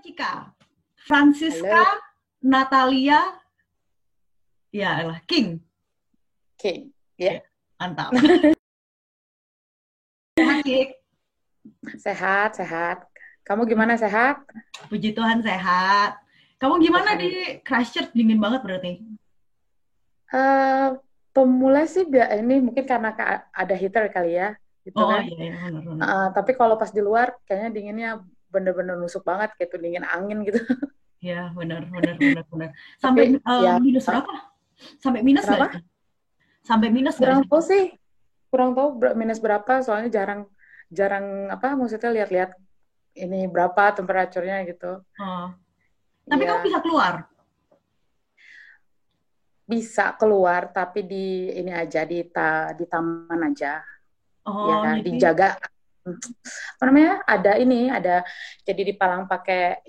Cika, Francisca, Halo, Natalia, ya lah King. King. Ya, Ya, mantap. Sehat, Cik. sehat, sehat. Kamu gimana sehat? Puji Tuhan sehat. Kamu gimana Alhamdulillah. di Christchurch? Dingin banget berarti. Eh, Pemula sih ini mungkin karena ada heater kali ya, gitu Oh kan. iya, iya benar-benar. Tapi kalau pas di luar kayaknya dinginnya bener-bener nusuk banget gitu, dingin angin gitu. Ya benar, benar, benar, benar. Sampai Tapi ya minus berapa? Sampai minus nggak sih? kenapa? Sampai minus nggak Kurang sih? tahu sih, kurang tahu minus berapa. Soalnya jarang, jarang apa maksudnya lihat-lihat ini berapa temperaturnya gitu. Oh. Tapi kamu Ya bisa keluar. bisa keluar tapi di ini aja di taman aja. Ya Oh, jadi, dijaga apa namanya ada jadi dipalang pakai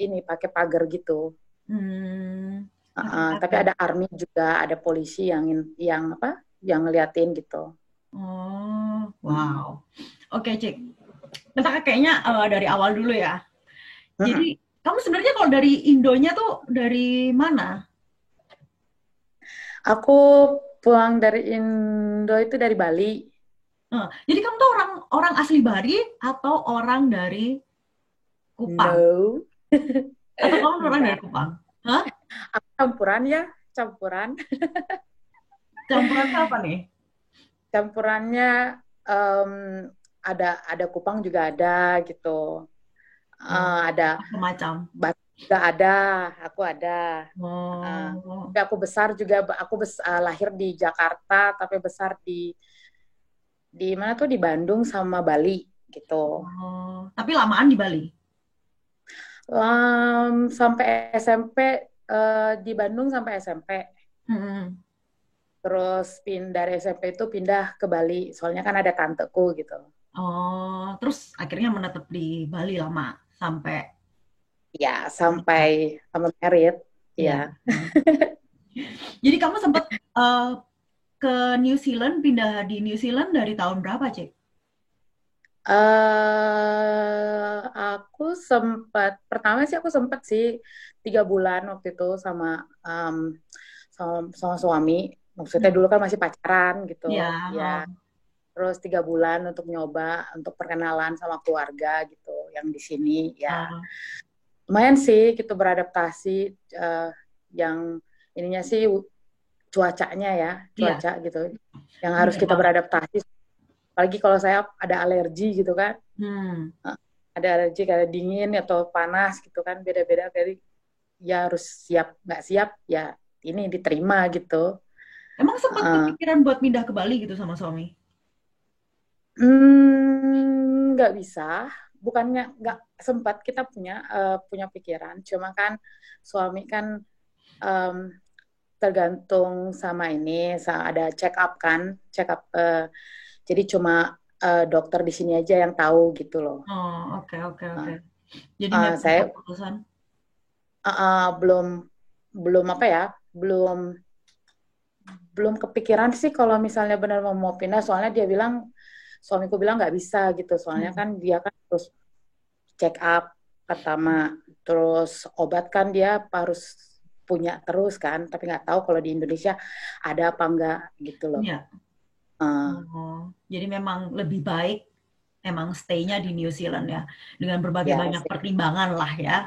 pagar gitu. pakai Tapi pagar. ada army juga, ada polisi yang apa yang ngeliatin gitu. Oh, Mm. wow. Oke, Cik. Kita kayaknya dari awal dulu ya. Mm-mm. Jadi, kamu sebenarnya kalau dari Indonya tuh dari mana? Aku pulang dari Indo itu dari Bali. Jadi kamu tuh orang orang asli Bali atau orang dari Kupang? No, Atau kamu orang dari enggak. Kupang? Hah? Aku campuran ya, campuran. Campurannya apa nih? Campurannya em, ada Kupang juga ada gitu. Oh, Ada macam-macam. Batu juga ada, aku ada. Oh, Tapi aku besar juga, lahir di Jakarta, tapi besar di mana tuh di Bandung sama Bali gitu. oh. Tapi lamaan di Bali. Sampai SMP di Bandung sampai SMP. Hmm. Terus dari SMP itu pindah ke Bali, soalnya kan ada tanteku gitu. Oh, terus akhirnya menetap di Bali lama sampai Ya, menikah. sampai merit, ya. Ya. Jadi kamu sempat eh, ke New Zealand, pindah di New Zealand dari tahun berapa, Cek? Aku pertama sih aku sempat sih 3 bulan waktu itu um, sama suami. Maksudnya Hmm. dulu kan masih pacaran gitu, Ya, ya. oh. Terus 3 bulan untuk nyoba, untuk perkenalan sama keluarga gitu, yang di sini, ya. Oh. Lumayan sih gitu beradaptasi, eh, yang ininya sih cuacanya ya, Iya, cuaca gitu, yang harus benar kita banget. beradaptasi. Apalagi kalau saya ada alergi gitu kan. Hmm. Ada alergi kayak dingin atau panas gitu kan, beda-beda, jadi ya harus siap, nggak siap ya ini diterima gitu. Emang sempat uh, kepikiran buat pindah ke Bali gitu sama suami? nggak bisa, bukannya nggak sempat, kita punya pikiran, cuma kan suami kan um, tergantung sama ini, ada check up kan, check up, jadi cuma dokter di sini aja yang tahu gitu loh. Oh, oke, oke, oke. Uh, Jadi memang saya keputusan. belum belum apa ya, belum belum kepikiran sih kalau misalnya benar mau pindah, soalnya suamiku bilang nggak bisa gitu, soalnya Hmm. kan dia kan terus check up pertama, terus obat kan dia harus punya terus kan, tapi nggak tahu kalau di Indonesia ada apa enggak gitu loh. Iya. Eh, Oh, jadi memang lebih baik emang stay-nya di New Zealand ya, dengan berbagai ya banyak sih, pertimbangan lah ya.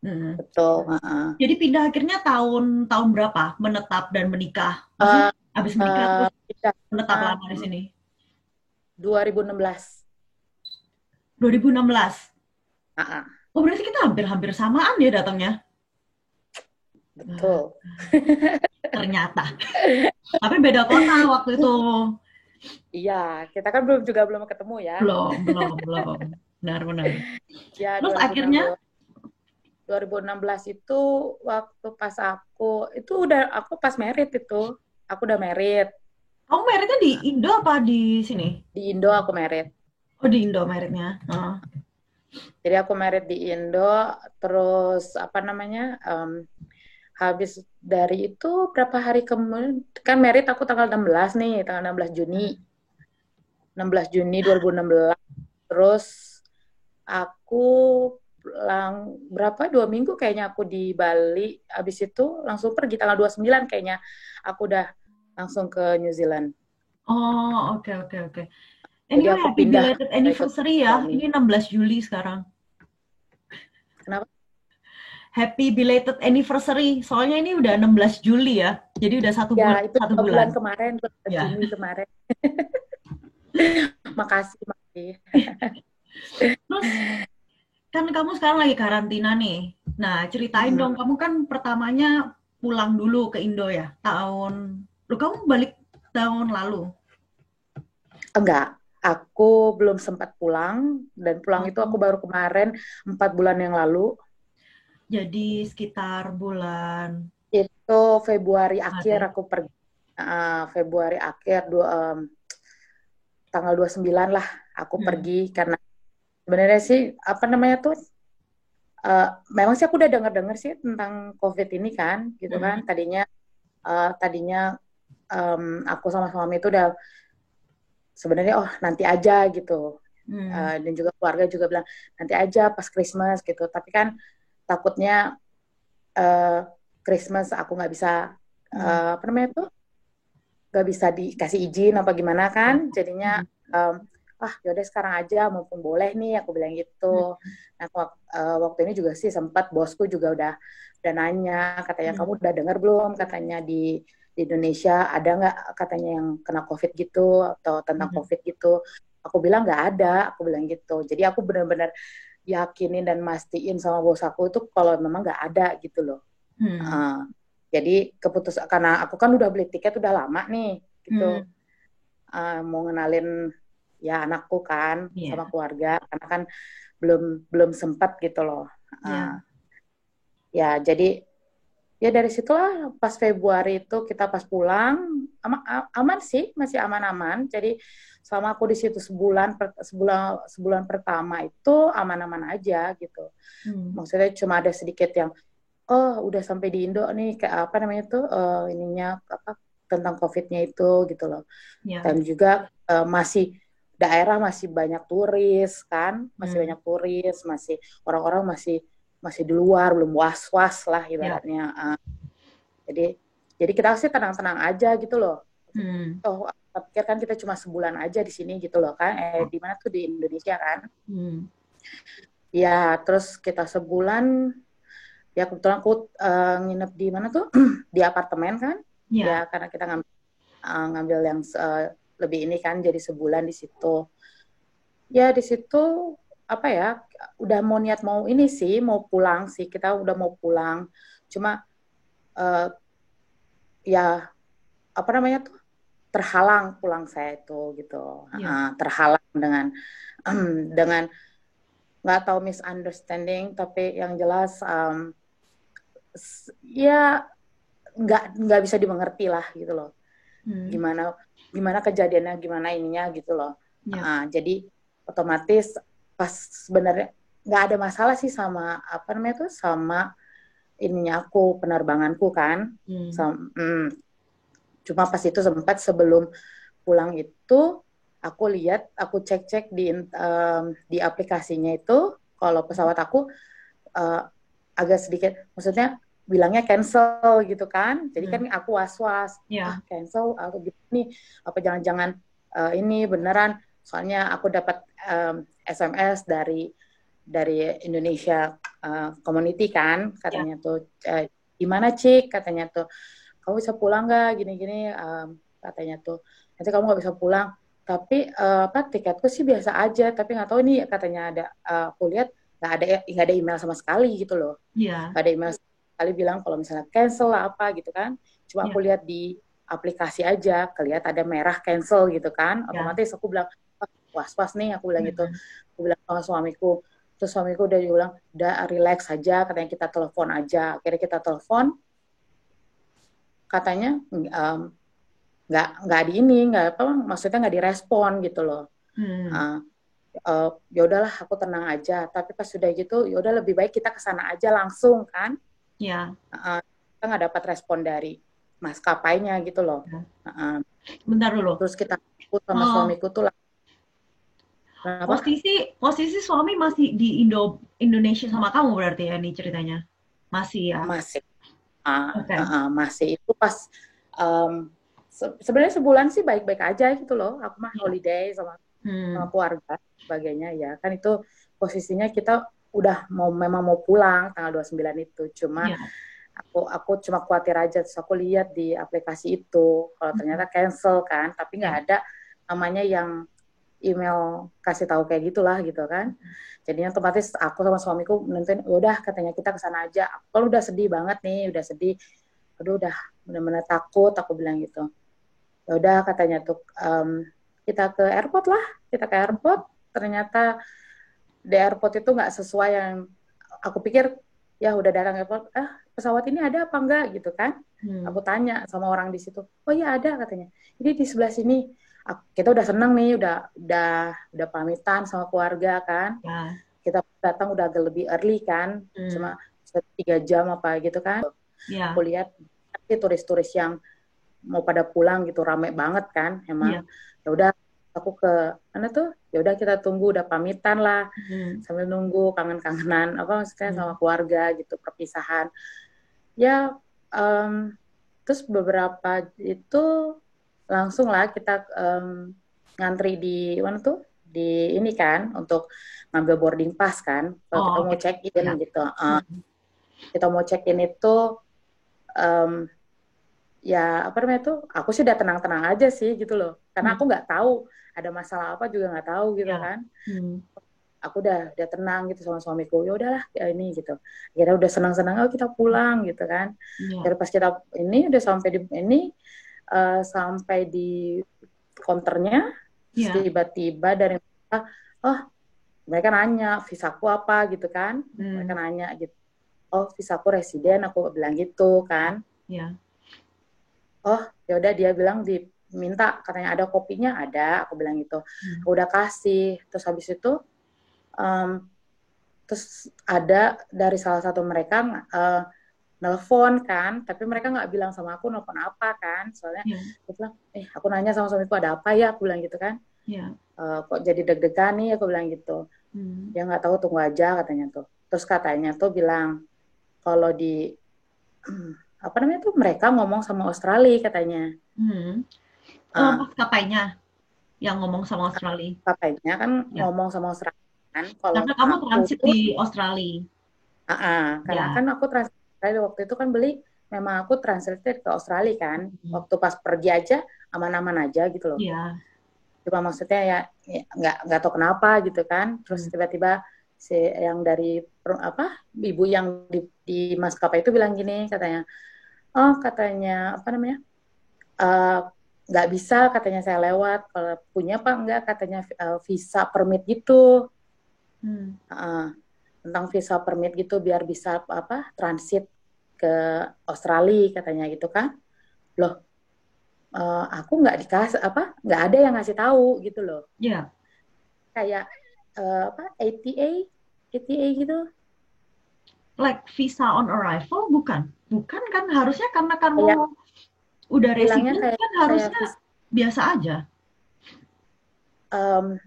Hmm. betul. Jadi pindah akhirnya tahun tahun berapa menetap dan menikah? Maksudnya Eh, habis menikah terus menetap Pindahnya lama di sini? 2016. 2016. Ah, ah, Oh, berarti kita hampir-hampir samaan ya datangnya. Wah, betul. ternyata. Tapi beda kota waktu itu. Iya, kita kan belum ketemu ya. Belum, belum, belum. Benar-benar. Ya, Terus akhirnya 2016 itu waktu pas aku pas merit itu. Aku udah merit. kamu meritnya di Indo apa di sini? Di Indo aku merit. Oh, di Indo meritnya. Oh. Jadi aku merit di Indo, terus apa namanya? Habis dari itu berapa hari kemudian kan merit aku tanggal 16 nih, tanggal 16 Juni. 16 Juni 2016. Terus aku berapa 2 minggu kayaknya aku di Bali, habis itu langsung pergi tanggal 29 kayaknya aku udah langsung ke New Zealand. Oh, oke oke oke. Jadi Anyway, aku happy pindah belated ikut anniversary ya. suami. Ini 16 Juli sekarang. Kenapa? Happy belated anniversary. Soalnya ini udah 16 Juli ya. Jadi udah Ya itu satu 2 bulan bulan. kemarin, bulan Ya. Juni kemarin. Makasih, makasih. Terus kan kamu sekarang lagi karantina nih. Nah, ceritain Mm-mm. dong, kamu kan pertamanya pulang dulu ke Indo ya. Kamu balik tahun lalu. Enggak, aku belum sempat pulang dan pulang itu aku Oh, baru kemarin 4 bulan yang lalu. jadi sekitar bulan Itu Februari akhir Maret. aku pergi. Februari akhir tanggal 29 lah aku Hmm. pergi karena sebenarnya sih apa namanya tuh memang sih aku udah dengar-dengar sih tentang COVID ini kan gitu kan Hmm. tadinya aku sama suami itu udah sebenarnya oh nanti aja gitu. Hmm. Dan juga keluarga juga bilang nanti aja pas Christmas gitu tapi kan takutnya uh, Christmas aku nggak bisa Hmm. apa namanya tuh nggak bisa dikasih izin apa gimana Ya. kan jadinya Hmm. um, yaudah sekarang aja mumpung boleh nih aku bilang Hmm. gitu. Nah waktu ini juga sih sempat bosku juga udah nanya katanya Hmm. kamu udah dengar belum katanya di Indonesia ada nggak katanya yang kena COVID gitu atau tentang Hmm. COVID gitu. Aku bilang nggak ada, aku bilang gitu. Jadi aku benar-benar yakinin dan mastiin sama bos aku itu kalau memang nggak ada gitu loh. Hmm. Uh, jadi karena aku kan udah beli tiket udah lama nih Hmm. gitu. Mau ngenalin ya anakku kan sama Iya. keluarga karena kan belum belum sempat gitu loh. Iya. Uh, ya jadi ya dari situlah pas Februari itu kita pas pulang aman sih masih aman-aman. Jadi selama aku di situ sebulan pertama itu aman-aman aja gitu. Hmm. Maksudnya cuma ada sedikit yang oh udah sampai di Indo nih kayak apa namanya tuh ininya apa tentang COVID-nya itu gitu loh. Iya. Dan juga daerah masih banyak turis kan, masih Hmm. banyak turis, masih orang-orang masih masih di luar belum was-was lah Iya. ibaratnya. Jadi jadi kita sih tenang-tenang aja gitu loh. Hmm. Oh, pikir kan kita cuma sebulan aja di sini gitu loh kan. Di mana tuh di Indonesia kan. Hmm. Ya, terus kita sebulan ya kebetulan aku nginep di mana tuh di apartemen kan. Iya. Ya karena kita ngambil yang lebih ini kan jadi sebulan di situ. Ya di situ apa ya udah mau niat mau ini sih mau pulang sih kita udah mau pulang cuma uh, ya apa namanya tuh terhalang pulang saya itu gitu. Iya. Terhalang dengan dengan nggak tahu misunderstanding tapi yang jelas ya nggak bisa dimengerti lah gitu loh Hmm. gimana gimana kejadiannya gimana ininya gitu loh. Iya. Jadi otomatis pas sebenarnya nggak ada masalah sih sama apa namanya tuh sama ininya aku penerbanganku kan. Hmm. Sama, cuma pas itu sempat sebelum pulang itu aku cek-cek di aplikasinya itu kalau pesawat aku uh, agak sedikit maksudnya bilangnya cancel gitu kan jadi kan Hmm. aku was-was Iya. cancel aku gitu nih apa jangan-jangan ini beneran soalnya aku dapat SMS dari Indonesia community kan Iya. katanya tuh gimana Cik katanya tuh kamu bisa pulang nggak gini-gini katanya tuh nanti kamu nggak bisa pulang tapi apa tiketku sih biasa aja tapi nggak tahu nih katanya ada aku lihat nggak ada email sama sekali gitu loh Iya. nggak ada email sama sekali bilang kalau misalnya cancel lah apa gitu kan cuma aku Iya. lihat di aplikasi aja kelihatan ada merah cancel gitu kan Iya. otomatis aku bilang was-was nih aku bilang gitu Hmm. aku bilang sama suamiku terus suamiku udah bilang udah relax aja katanya kita telepon aja akhirnya kita telepon katanya nggak di ini nggak apa maksudnya nggak direspon gitu loh. Hmm. uh, ya udahlah aku tenang aja tapi pas sudah gitu ya udah lebih baik kita ke sana aja langsung kan. Iya. Kita nggak dapat respon dari maskapainya gitu loh. Iya. uh, Bentar dulu. terus kita aku sama Oh, suamiku tuh Kenapa? Posisi posisi suami masih di Indonesia sama kamu berarti ya nih ceritanya. Masih ya. Masih. Oke. Masih itu pas sebenarnya sebulan sih baik-baik aja gitu loh. Aku mah Iya. holiday sama Hmm. keluarga sebagainya ya. Kan itu posisinya kita udah memang mau pulang tanggal 29 itu. Cuma Iya. aku cuma khawatir aja, terus aku lihat di aplikasi itu kalau Hmm. ternyata cancel kan, tapi nggak Iya. ada namanya yang email kasih tahu kayak gitulah gitu kan. Jadinya otomatis aku sama suamiku nentuin, udah katanya kita kesana aja. Aku kan udah sedih banget nih, udah sedih, aduh udah benar-benar takut, aku bilang gitu. Ya udah katanya tuh kita ke airport lah, kita ke airport. Ternyata di airport itu nggak sesuai yang aku pikir. Ya udah datang airport, pesawat ini ada apa enggak gitu kan. Hmm. Aku tanya sama orang di situ, oh iya ada katanya, ini di sebelah sini. Kita udah seneng nih, udah pamitan sama keluarga kan, Ya. kita datang udah agak lebih early kan, Hmm. cuma 3 jam apa gitu kan. Aku Ya. lihat turis-turis yang mau pada pulang gitu rame banget kan Iya. emang. Ya udah aku ke mana tuh, ya udah kita tunggu, udah pamitan lah Hmm. sambil nunggu, kangen-kangenan apa maksudnya sama Hmm. keluarga gitu, perpisahan ya. um, Terus beberapa itu langsung lah kita ngantri di mana tuh, di ini kan untuk ngambil boarding pass kan kalau kita Oh, mau oke. check in Ya. gitu. Hmm. Kita mau check in itu um, ya apa namanya tuh, aku sih udah tenang-tenang aja sih gitu loh, karena Hmm. aku nggak tahu ada masalah apa juga nggak tahu gitu Ya. kan. Hmm. Aku udah tenang gitu sama suamiku, ya udahlah ya ini gitu, kita udah senang-senang, oh kita pulang gitu kan. Ya. Jadi pas kita ini udah sampai di ini, sampai di counternya, terus Ya. tiba-tiba dari mereka, oh mereka nanya visaku apa gitu kan, mereka Hmm. nanya gitu, oh visaku residen, aku bilang gitu kan. Ya. Oh ya udah, dia bilang diminta katanya ada kopinya, ada, aku bilang gitu. Hmm. Aku udah kasih, terus habis itu um, terus ada dari salah satu mereka nelfon kan, tapi mereka nggak bilang sama aku nelfon apa kan, soalnya Ya. aku bilang, aku nanya sama suamiku ada apa ya, aku bilang gitu kan. Ya. Kok jadi deg-degan nih, aku bilang gitu. Hmm. Ya nggak tahu, tunggu aja katanya tuh. Terus katanya tuh bilang kalau di apa namanya tuh, mereka ngomong sama Australia katanya. Hmm. uh, Maskapainya yang ngomong sama Australia. Katanya kan Ya. ngomong sama Australia kan, kalau Karena kamu aku transit tuh di Australia. karena Ya. kan aku translate waktu itu kan beli, memang aku translate ke Australia kan, Hmm. waktu pas pergi aja aman-aman aja gitu loh. Ya. Cuma maksudnya ya, nggak tahu kenapa gitu kan, terus Hmm. tiba-tiba si yang dari apa ibu yang di maskapai itu bilang gini katanya, oh katanya apa namanya, eh, nggak bisa katanya saya lewat, kalau punya apa enggak katanya, visa permit gitu. Hmm. Tentang visa permit gitu biar bisa apa transit ke Australia katanya gitu kan. Loh, aku nggak dikasih apa, nggak ada yang ngasih tahu gitu loh. Ya. Kayak apa, ATA gitu. Like visa on arrival bukan? Bukan kan harusnya karena Kayak kamu udah bilangnya resident kayak kan kayak harusnya visa. biasa aja. Um,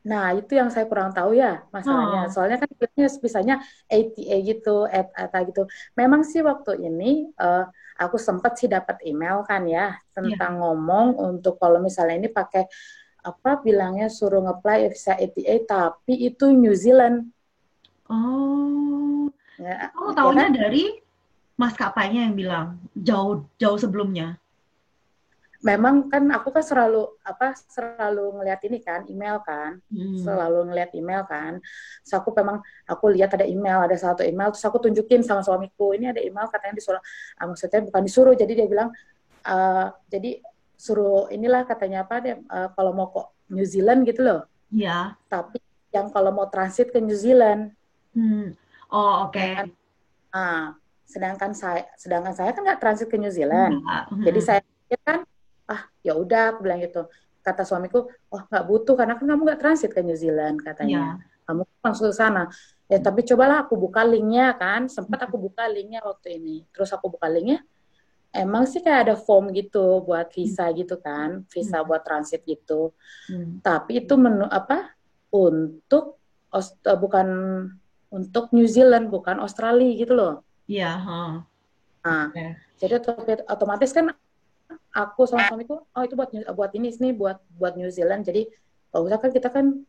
nah, itu yang saya kurang tahu ya masalahnya. Oh, Soalnya kan bilangnya bisanya ATA gitu, ATA gitu. Memang sih waktu ini aku sempat sih dapat email kan ya tentang ya. ngomong untuk kalau misalnya ini pakai apa bilangnya, suruh ngeplay visa ATA, tapi itu New Zealand Oh, ya, kamu ya taunya kan. dari maskapainya yang bilang jauh jauh sebelumnya. Memang kan aku kan selalu ngelihat ini kan, email kan, Hmm. selalu ngelihat email kan. Terus aku lihat ada email, ada satu email, terus aku tunjukin sama suamiku, ini ada email katanya disuruh, maksudnya bukan disuruh, jadi dia bilang jadi suruh inilah katanya apa dia, kalau mau kok New Zealand gitu loh, Ya. tapi yang kalau mau transit ke New Zealand Hmm. Oh, ya oke. kan. Sedangkan saya kan nggak transit ke New Zealand. Enggak. Jadi Hmm. saya pikir kan, ya udah aku bilang gitu. Kata suamiku, oh nggak butuh karena kan kamu nggak transit ke New Zealand katanya. Ya. Kamu langsung ke sana. Ya tapi cobalah aku buka linknya kan. Sempat aku buka linknya waktu ini. Terus aku buka linknya, emang sih kayak ada form gitu buat Hmm. visa gitu kan, visa Hmm. buat transit gitu. Hmm. Tapi itu menu apa? untuk bukan untuk New Zealand, bukan Australia gitu loh. Iya, Nah, oke. jadi otomatis kan aku sama suamiku, oh itu buat ini buat New Zealand. Jadi kalau misalkan kita kan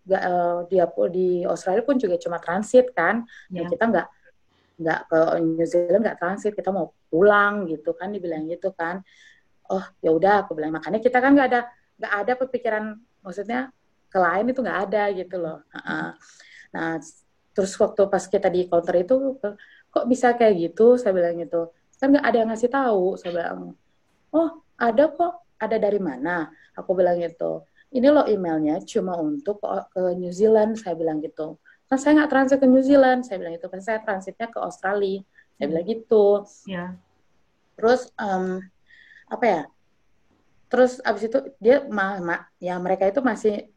di Australia pun juga cuma transit kan, dan Ya, kita nggak ke New Zealand nggak transit, kita mau pulang gitu kan, dibilang gitu kan. Oh ya udah, aku bilang makanya kita kan nggak ada kepikiran, maksudnya ke lain itu nggak ada gitu loh. Nah, terus waktu pas kita di counter itu, kok bisa kayak gitu? Saya bilang gitu. Kan nggak ada yang ngasih tahu. Saya bilang, oh ada kok. Ada dari mana? Aku bilang gitu. Ini loh emailnya cuma untuk ke New Zealand. Saya bilang gitu. Kan saya nggak transit ke New Zealand. Saya bilang gitu. Kan saya transitnya ke Australia. Saya bilang gitu. ya, Terus apa ya? Terus abis itu dia ya mereka itu masih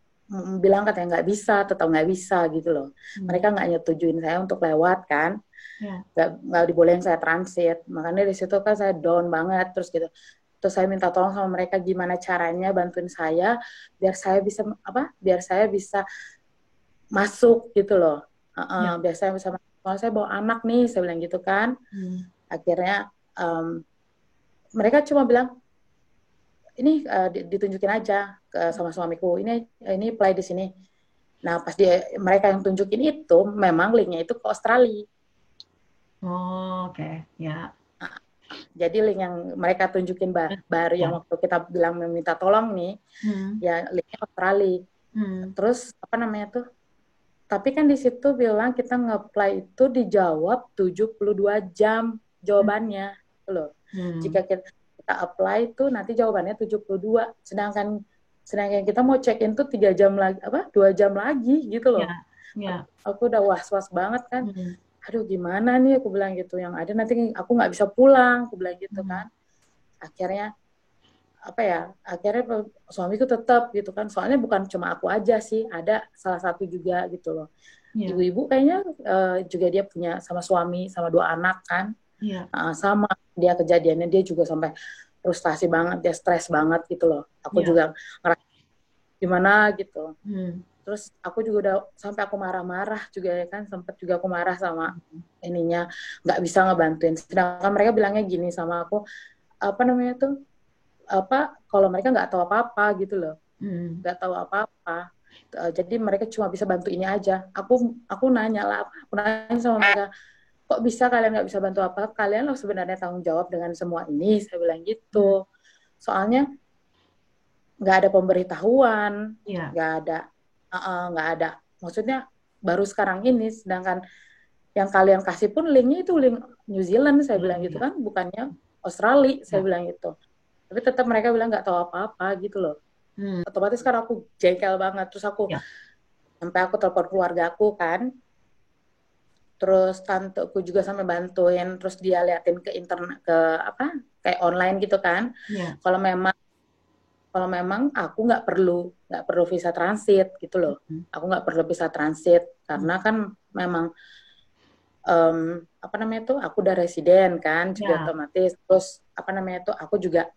bilang katanya nggak bisa, tetap nggak bisa gitu loh. hmm, Mereka nggak nyetujuin saya untuk lewat kan, ya, nggak dibolehin saya transit. Makanya di situ kan saya down banget terus gitu. Terus saya minta tolong sama mereka gimana caranya bantuin saya biar saya bisa masuk gitu loh. ya, Biar saya bisa masuk. Kalau saya bawa anak nih, saya bilang gitu kan. hmm, Akhirnya mereka cuma bilang ini ditunjukin aja sama suamiku, ini play di sini. Nah pas mereka yang tunjukin itu memang linknya itu ke Australia. oh, oke, ya, Nah, jadi link yang mereka tunjukin baru yang ya, waktu kita bilang meminta tolong nih, hmm, ya linknya Australia. hmm, Terus apa namanya tuh, tapi kan di situ bilang kita nge-apply itu dijawab 72 jam jawabannya gitu loh. hmm, Jika kita apply itu nanti jawabannya 72, sedangkan kita mau check in tuh 3 jam lagi, 2 jam lagi gitu loh. ya, ya, Aku udah was-was banget kan. hmm, Aduh gimana nih, aku bilang gitu, yang ada nanti aku nggak bisa pulang, aku bilang gitu hmm, kan. Akhirnya akhirnya suamiku tetap gitu kan, soalnya bukan cuma aku aja sih, ada salah satu juga gitu loh, ya, ibu-ibu kayaknya juga dia punya sama suami sama 2 anak kan. ya, Sama dia kejadiannya, dia juga sampai frustasi banget, dia stres banget gitu loh, aku ya, juga ngerasa gimana gitu. hmm, Terus aku juga udah sampai aku marah-marah juga ya kan, sempat juga aku marah sama ininya, nggak bisa ngebantuin, sedangkan mereka bilangnya gini sama aku, apa namanya tuh, kalau mereka nggak tahu apa-apa gitu loh, hmm, nggak tahu apa-apa. Jadi mereka cuma bisa bantu ini aja. Aku nanya lah, aku nanya sama mereka, kok bisa kalian nggak bisa bantu apa? Kalian loh sebenarnya tanggung jawab dengan semua ini, saya bilang hmm, gitu. Soalnya nggak ada pemberitahuan, ya, nggak ada, nggak ada. Maksudnya baru sekarang ini, sedangkan yang kalian kasih pun linknya itu link New Zealand, saya bilang gitu ya, kan, bukannya Australia, saya ya, bilang gitu. Tapi tetap mereka bilang nggak tahu apa-apa gitu loh. hmm, Otomatis kan aku jengkel banget, terus ya, sampai aku telepon keluarga aku kan, terus tanteku juga sampai bantuin, terus dia liatin ke internet, ke apa, kayak online gitu kan, ya, kalau memang kalau memang aku nggak perlu visa transit gitu loh, hmm, aku nggak perlu visa transit hmm, karena kan memang apa namanya tuh, aku udah residen kan, juga ya, otomatis. Terus apa namanya tuh, aku juga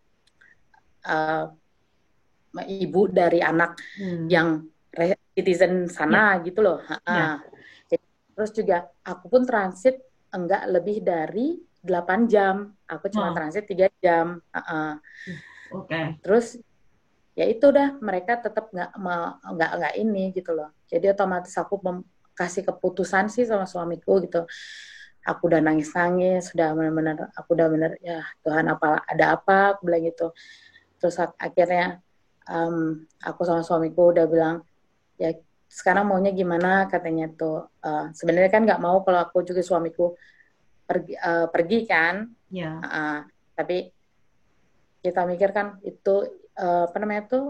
uh, ibu dari anak hmm, yang citizen ya, sana gitu loh. ya, Terus juga aku pun transit enggak lebih dari 8 jam, aku cuma oh, transit 3 jam. oke, Terus ya itu udah, mereka tetap nggak ini gitu loh. Jadi otomatis aku kasih keputusan sih sama suamiku gitu. Aku udah nangis-nangis, sudah benar-benar, aku udah benar, ya Tuhan, ada apa, aku bilang gitu. Terus akhirnya aku sama suamiku udah bilang, ya sekarang maunya gimana, katanya tuh. Sebenarnya kan nggak mau kalau aku juga suamiku pergi kan. ya, Uh, tapi kita mikir kan itu apa namanya tuh,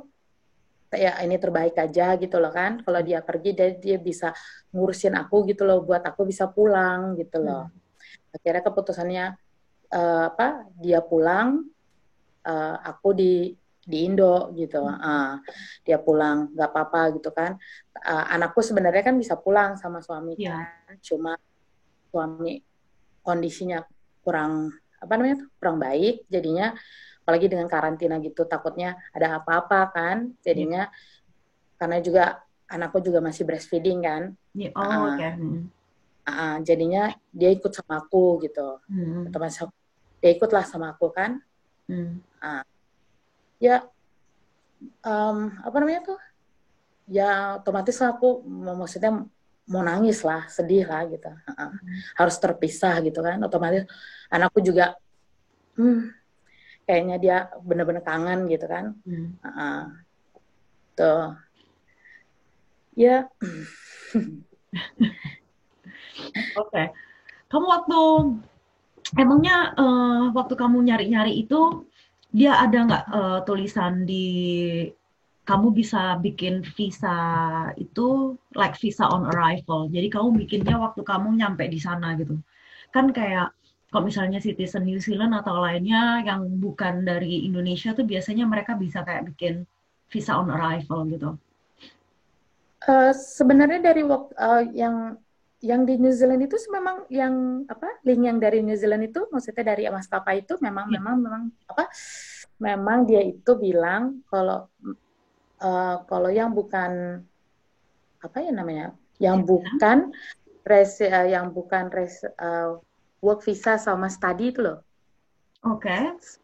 ya ini terbaik aja gitu loh kan, kalau dia pergi dia bisa ngurusin aku gitu loh, buat aku bisa pulang gitu loh. hmm, Akhirnya keputusannya dia pulang, aku di Indo gitu. Dia pulang nggak apa-apa gitu kan. Anakku sebenarnya kan bisa pulang sama suami ya, kan, cuma suami kondisinya kurang apa namanya tuh, kurang baik jadinya, apalagi dengan karantina gitu, takutnya ada apa-apa kan, ya, jadinya karena juga anakku juga masih breastfeeding kan. Ya, oh, oke. Jadinya dia ikut sama aku gitu. Otomatis dia ikutlah sama aku kan. Ya apa namanya tuh? Ya otomatis lah aku maksudnya mau nangis lah, sedih lah gitu. Harus terpisah gitu kan. Otomatis anakku juga kayaknya dia bener-bener kangen gitu kan. Tuh. Ya. Oke. Kamu emangnya waktu kamu nyari-nyari itu dia ada nggak tulisan di kamu bisa bikin visa itu like visa on arrival. Jadi kamu bikinnya waktu kamu nyampe di sana gitu. Kan kayak kalau misalnya citizen New Zealand atau lainnya yang bukan dari Indonesia tuh biasanya mereka bisa kayak bikin visa on arrival gitu. Sebenarnya dari yang di New Zealand itu memang yang apa link yang dari New Zealand itu maksudnya dari maskapai itu memang Ya. memang memang apa memang dia itu bilang kalau yang bukan apa ya namanya yang Citizen. bukan work visa sama study itu loh Oke.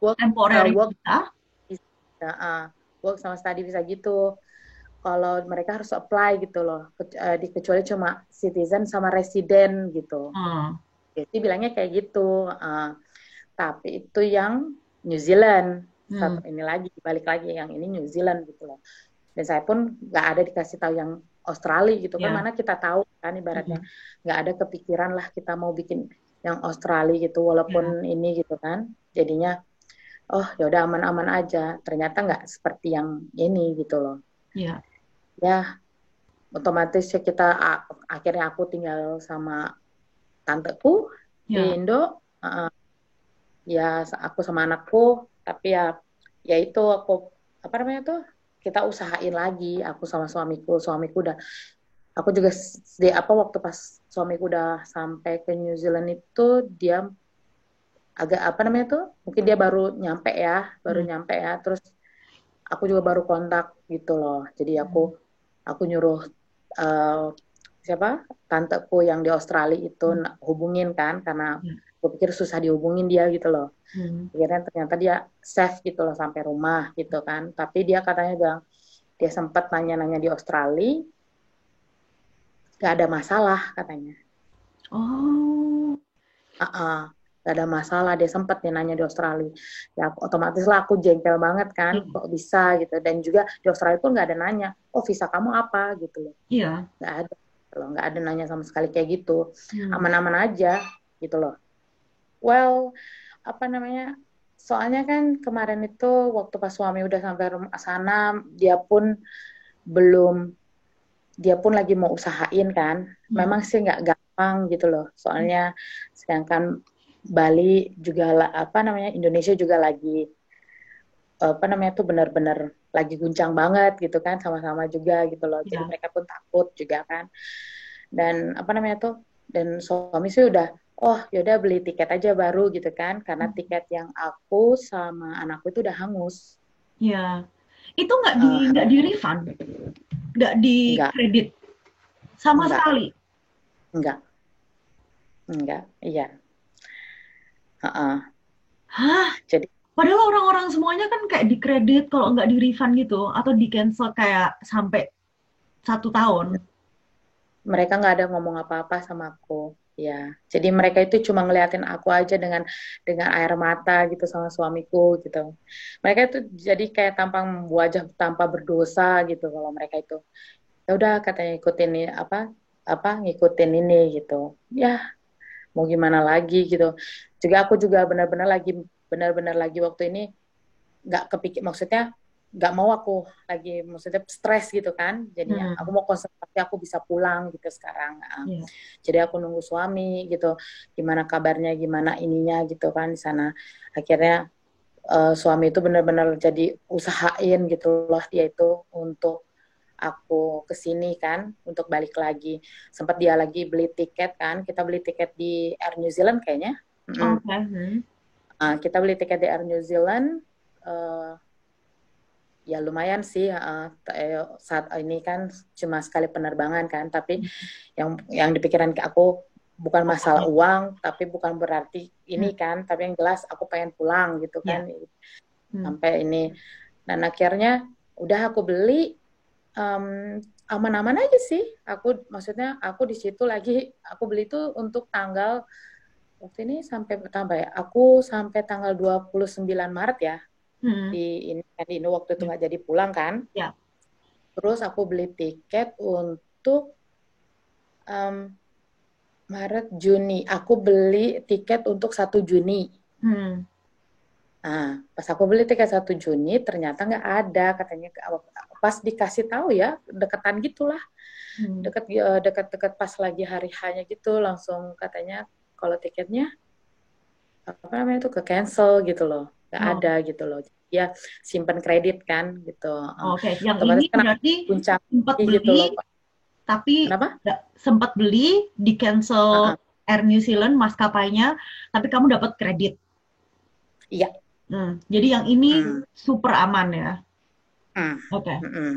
work Temporary work visa. work sama study bisa gitu kalau mereka harus apply gitu loh kecuali cuma citizen sama resident gitu jadi bilangnya kayak gitu tapi itu yang New Zealand satu ini lagi balik lagi yang ini New Zealand gitu loh dan saya pun nggak ada dikasih tahu yang Australia gitu kan Ya. mana kita tahu kan ibaratnya nggak ada kepikiran lah kita mau bikin yang Australia gitu walaupun ini gitu kan jadinya oh ya udah aman-aman aja ternyata nggak seperti yang ini gitu loh Ya. ya otomatis ya akhirnya aku tinggal sama tanteku di Ya. Indo ya aku sama anakku tapi ya itu aku apa namanya tuh kita usahain lagi aku sama suamiku udah aku juga di apa waktu pas suamiku udah sampai ke New Zealand itu dia agak apa namanya tuh mungkin dia baru nyampe ya terus aku juga baru kontak gitu loh jadi aku nyuruh uh, siapa tanteku yang di Australia itu hubungin kan karena gue pikir susah dihubungin dia gitu loh akhirnya ternyata dia safe gitu loh sampai rumah gitu kan tapi dia katanya bilang dia sempat nanya-nanya di Australia gak ada masalah katanya Oh. gak ada masalah dia sempat dia nanya di Australia ya otomatis lah aku jengkel banget kan kok bisa gitu dan juga di Australia pun gak ada nanya oh visa kamu apa gitu loh Iya. nggak ada loh nggak ada nanya sama sekali kayak gitu aman-aman aja gitu loh well apa namanya soalnya kan kemarin itu waktu pas suami udah sampai rumah sana belum dia pun lagi mau usahain kan memang sih nggak gampang gitu loh soalnya sedangkan Bali juga apa namanya Indonesia juga lagi apa namanya tuh benar-benar lagi guncang banget gitu kan sama-sama juga gitu loh jadi Ya. mereka pun takut juga kan dan apa namanya tuh dan suami sih udah oh yaudah beli tiket aja baru gitu kan karena tiket yang aku sama anakku itu udah hangus Ya. Itu uh, nggak di refund, nggak di enggak kredit sama enggak sekali. enggak enggak iya Hah? jadi Padahal orang-orang semuanya kan kayak di kredit kalau nggak di refund gitu atau di cancel kayak sampai 1 tahun. mereka nggak ada ngomong apa-apa sama aku ya jadi mereka itu cuma ngeliatin aku aja dengan air mata gitu sama suamiku gitu mereka itu jadi kayak tampang wajah tanpa berdosa gitu kalau mereka itu ya udah katanya ikutin ini apa apa ngikutin ini gitu ya mau gimana lagi gitu juga aku juga benar-benar lagi waktu ini nggak kepikir maksudnya nggak mau aku lagi maksudnya stres gitu kan jadinya aku mau konsentrasi aku bisa pulang gitu sekarang Yeah. jadi aku nunggu suami gitu gimana kabarnya gimana ininya gitu kan di sana akhirnya suami itu benar-benar jadi usahain gitu loh dia itu untuk aku kesini kan untuk balik lagi sempat dia lagi beli tiket kan kita beli tiket di Air New Zealand kayaknya Okay. kita beli tiket di Air New Zealand uh, ya lumayan sih, saat ini kan cuma sekali penerbangan kan, tapi yang di pikiran aku bukan masalah Pokoknya. uang, tapi bukan berarti Hmm, ini kan, tapi yang jelas aku pengen pulang gitu ya. kan, Hmm. sampai ini. Dan akhirnya udah aku beli, um, aman-aman aja sih. Maksudnya aku di situ lagi, aku beli itu untuk tanggal, waktu ini sampai bertambah ya, aku sampai tanggal 29 Maret ya, Hmm. di Indo waktu itu Ya. nggak jadi pulang kan. Ya. Terus aku beli tiket untuk um, Maret, Juni. Aku beli tiket untuk 1 Juni. Hmm. Nah, pas aku beli tiket 1 Juni, ternyata nggak ada katanya. Pas dikasih tahu ya, deketan gitulah, Hmm. dekat-dekat pas lagi hari hanya gitu, langsung katanya kalau tiketnya apa namanya itu ke cancel gitu loh, nggak Oh, ada gitu loh. Ya simpan kredit kan gitu. oke. Yang ini Otomatis kan aku berarti puncak sempat gitu loh, beli, Pak. tapi Kenapa? nggak sempat beli di cancel Uh-uh. Air New Zealand maskapainya, tapi kamu dapat kredit. Iya. Jadi yang ini Mm, super aman ya. mm, Oke. mm, mm.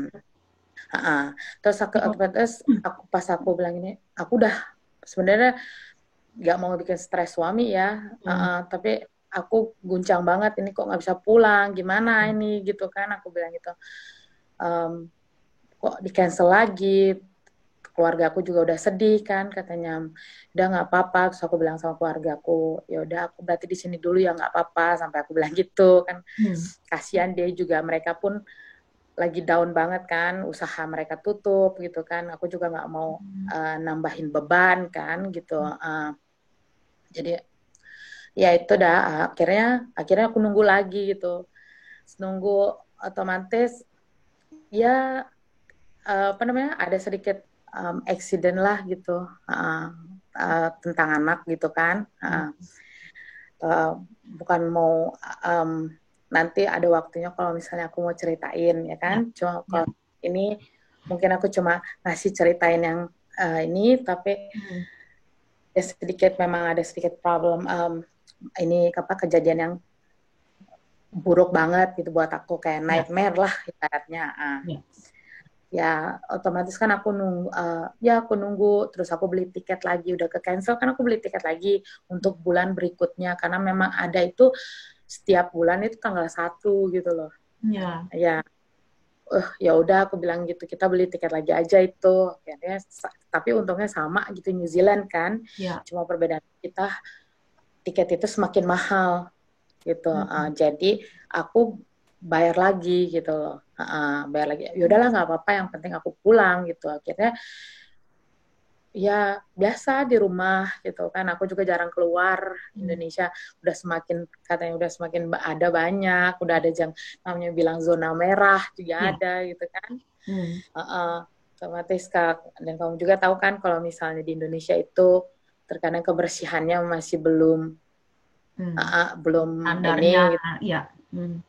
Uh-uh. Terus aku otomatis pas aku bilang ini, aku udah sebenarnya nggak mau bikin stres suami ya, Hmm. tapi aku guncang banget ini kok nggak bisa pulang, gimana ini gitu kan, aku bilang gitu. Um, Kok di cancel lagi, keluarga aku juga udah sedih kan, katanya udah nggak apa-apa. Terus aku bilang sama keluarga aku, ya udah aku berarti di sini dulu ya nggak apa-apa, sampai aku bilang gitu kan. Hmm. Kasihan dia juga, mereka pun lagi down banget kan, usaha mereka tutup gitu kan, aku juga nggak mau nambahin beban kan gitu. Jadi ya itu dah, akhirnya aku nunggu lagi gitu, nunggu, otomatis ya apa namanya, ada sedikit accident lah gitu, tentang anak gitu kan. Uh, Bukan mau, um, nanti ada waktunya kalau misalnya aku mau ceritain ya Ya. kan, cuma Ya. kalau ini mungkin aku cuma ngasih ceritain yang ini, tapi Hmm. sedikit, memang ada sedikit problem, ini apa, kejadian yang buruk banget gitu buat aku, kayak Ya. nightmare lah ibaratnya. Ya. Ya otomatis kan aku nunggu, ya aku nunggu, terus aku beli tiket lagi, udah ke cancel kan, aku beli tiket lagi untuk bulan berikutnya, karena memang ada itu setiap bulan itu tanggal 1 gitu loh Ya. ya. Ya udah aku bilang gitu, kita beli tiket lagi aja itu akhirnya. Tapi untungnya sama gitu, New Zealand kan, Ya. cuma perbedaan kita tiket itu semakin mahal gitu. Hmm. Jadi aku bayar lagi gitu loh. Bayar lagi. Ya udahlah nggak apa-apa, yang penting aku pulang gitu. Akhirnya ya biasa di rumah gitu kan. Aku juga jarang keluar Hmm. Indonesia. Udah semakin, katanya udah semakin ada banyak. Udah ada yang namanya bilang zona merah juga Ya. ada gitu kan. Hmm. Uh, Otomatis Kak, dan kamu juga tahu kan kalau misalnya di Indonesia itu terkadang kebersihannya masih Hmm. belum Standarnya, ini. ya. Hmm.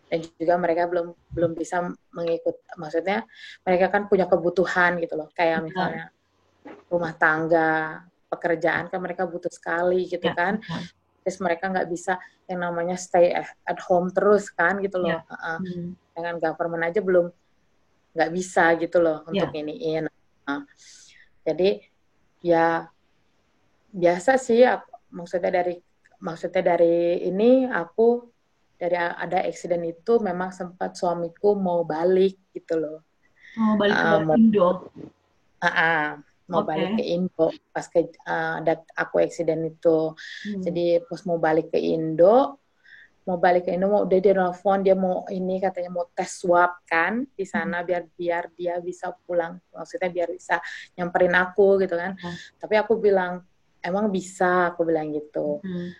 Dan juga mereka belum belum bisa mengikut, maksudnya mereka kan punya kebutuhan gitu loh, kayak Betul. misalnya rumah tangga, pekerjaan kan mereka butuh sekali gitu Ya. kan, Betul. terus mereka nggak bisa yang namanya stay at home terus kan gitu loh. Ya. Hmm. Dengan government aja belum, nggak bisa gitu loh untuk Ya. iniin. Jadi ya biasa sih aku, maksudnya dari ini aku, dari ada accident itu memang sempat suamiku mau balik gitu loh. Mau balik ke Mau Indo. uh, uh, mau balik ke Oke. Indo pas ada aku accident itu. Hmm. Jadi pas mau balik ke Indo, mau udah dia nelfon, dia mau ini, katanya mau tes swab kan di Hmm. sana, biar biar dia bisa pulang, maksudnya biar bisa nyamperin aku gitu kan. Ya. Tapi aku bilang, emang bisa, aku bilang gitu. Hmm.